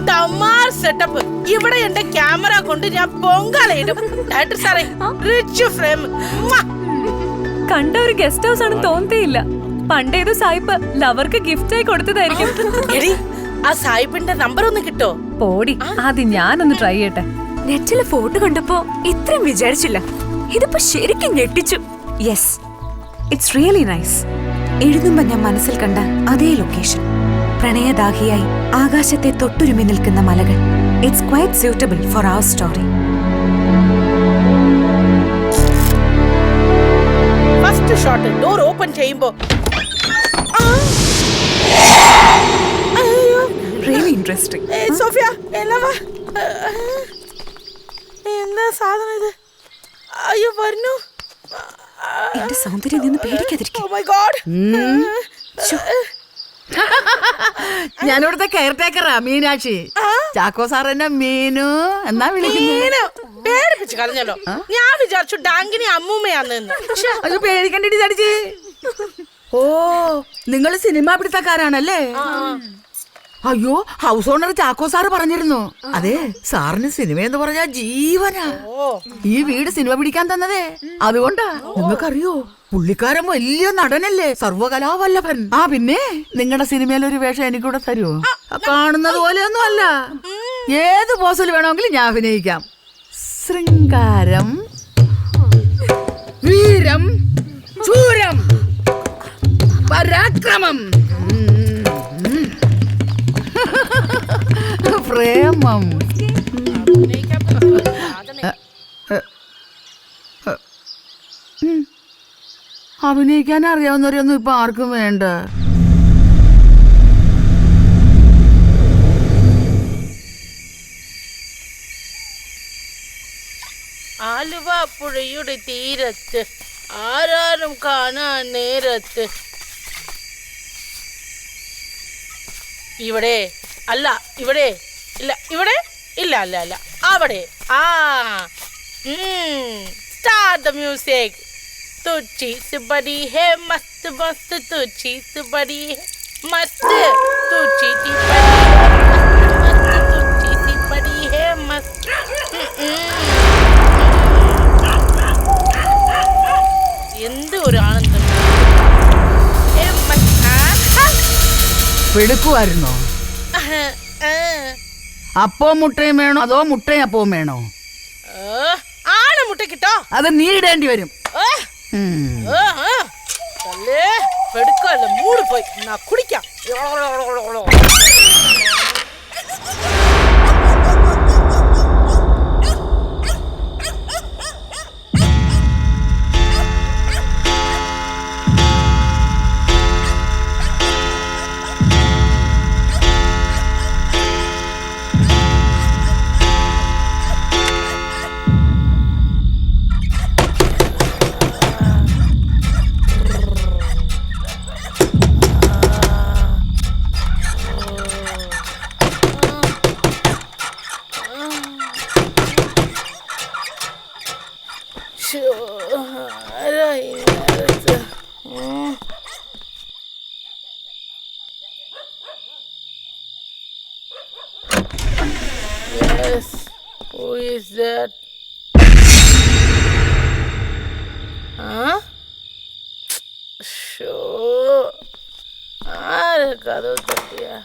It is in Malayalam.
ഡമാർ സെറ്റപ്പ്. ഇവിടെ എന്റെ ക്യാമറ കൊണ്ട് ഞാൻ പൊങ്കാലയിടും. ഡയറക്ടർ സാറേ, റിച്ച് ഫ്രെയിം. കണ്ട ഒരു ഗസ്റ്റ് ഹൗസ് ആണെന്ന് തോന്നത്തേയില്ല. പണ്ടേതോ സായിപ്പ് ലവർക്ക് ഗിഫ്റ്റ് ആയി കൊടുത്തതായിരിക്കും. എടി, ആ സായിപ്പിന്റെ നമ്പർ ഒന്ന് കിട്ടോ? പോടി, ആദ്യം ഞാനൊന്ന് ട്രൈ ചെയ്യട്ടെ. നെറ്റിലെ ഫോട്ടോ കണ്ടപ്പോ ഇത്രയും വിചാരിച്ചില്ല. ഇതിപ്പോ ശരിക്കും ഞെട്ടിച്ചു. Yes, it's really nice. എഴുതുമ്പോ ഞാൻ മനസ്സിൽ കണ്ട അതേ ലൊക്കേഷൻ. പ്രണയദാഹിയായി ആകാശത്തെ തൊട്ടുരുമി നിൽക്കുന്ന മലകൾ. It's quite suitable for our story. First shot door open ചെയ്യുമ്പോ റിയലി ഇൻട്രസ്റ്റിംഗ്. സോഫിയ, എന്താ സാധനം ഇത്? അയ്യോ, വരുന്നു. എന്റെ സൗന്ദര്യം നിന്ന് പേടിക്കാതിരിക്കും. Oh my God. ഞാനിവിടുത്തെ കെയർ ടേക്കറാ മീനാക്ഷി. ചാക്കോ സാർ എന്നെ മീനു എന്നാ വിളിക്കുന്നു. പേടിപ്പിച്ച് കളഞ്ഞല്ലോ. ഞാൻ വിചാരിച്ചു ഡാങ്കിനി അമ്മൂമ്മയാന്ന്. അത് പേടിക്കണ്ടിട്ട് ചടിച്ച്. ഓ, നിങ്ങൾ സിനിമ പിടുത്തക്കാരാണല്ലേ? അയ്യോ, ഹൗസ് ഓണർ ചാക്കോ സാറ് പറഞ്ഞിരുന്നു. അതെ, സാറിന് സിനിമ എന്ന് പറഞ്ഞാ ജീവനാ. ഈ വീട് സിനിമ പിടിക്കാൻ തന്നതേ അതുകൊണ്ടാ. നിങ്ങൾക്കറിയോ, പുള്ളിക്കാരൻ വലിയ നടനല്ലേ, സർവകലാവല്ലഭൻ. ആ പിന്നെ നിങ്ങളുടെ സിനിമയിലൊരു വേഷം എനിക്കൂടെ തരുമോ? കാണുന്നത് പോലെയൊന്നും അല്ല, ഏത് പോസിൽ വേണമെങ്കിലും ഞാൻ അഭിനയിക്കാം. ശൃംഗാരം, വീരം, ശൂരം, പരാക്രമം, പ്രേമം. അഭിനയിക്കാൻ അറിയാവുന്നവരൊന്നും ഇപ്പൊ ആർക്കും വേണ്ട. ആലുവ പുഴയുടെ തീരത്ത് ആരാരും കാണാൻ നേരത്ത്. ഇവിടെ അല്ല, ഇവിടെ ഇല്ല, ഇവിടെ ഇല്ല, അല്ല അല്ല, അവിടെ. Start the music. तुझी से बड़ी है मस्त मस्त, तुझी से बड़ी है मस्त, तुझी से बड़ी है मस्त. എന്ത് ഒരു ആനന്ദം. പെടുക്കുമായിരുന്നോ? അപ്പവും മുട്ടയും വേണോ അതോ മുട്ടയും അപ്പവും വേണോ? ആണ് മുട്ട കിട്ടോ? അത് നീ ഇടേണ്ടി വരും. പെടുക്കല്ല, മൂട് പോയി. കുടിക്കാം. Yes, who is that? Huh? Sure. Ah, kado tadiya.